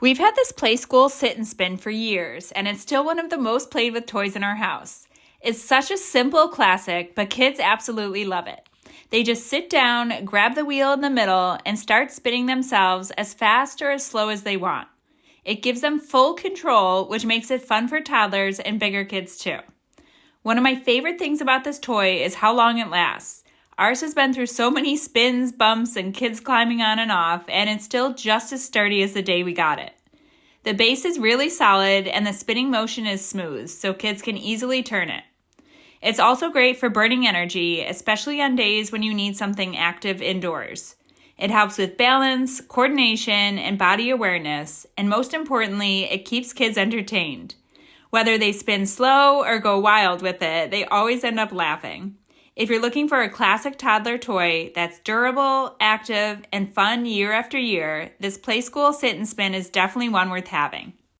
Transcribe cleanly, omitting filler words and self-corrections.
We've had this Playskool Sit and Spin for years, and it's still one of the most played with toys in our house. It's such a simple classic, but kids absolutely love it. They just sit down, grab the wheel in the middle, and start spinning themselves as fast or as slow as they want. It gives them full control, which makes it fun for toddlers and bigger kids too. One of my favorite things about this toy is how long it lasts. Ours has been through so many spins, bumps, and kids climbing on and off, and it's still just as sturdy as the day we got it. The base is really solid, and the spinning motion is smooth, so kids can easily turn it. It's also great for burning energy, especially on days when you need something active indoors. It helps with balance, coordination, and body awareness, and most importantly, it keeps kids entertained. Whether they spin slow or go wild with it, they always end up laughing. If you're looking for a classic toddler toy that's durable, active, and fun year after year, this Playskool Sit and Spin is definitely one worth having.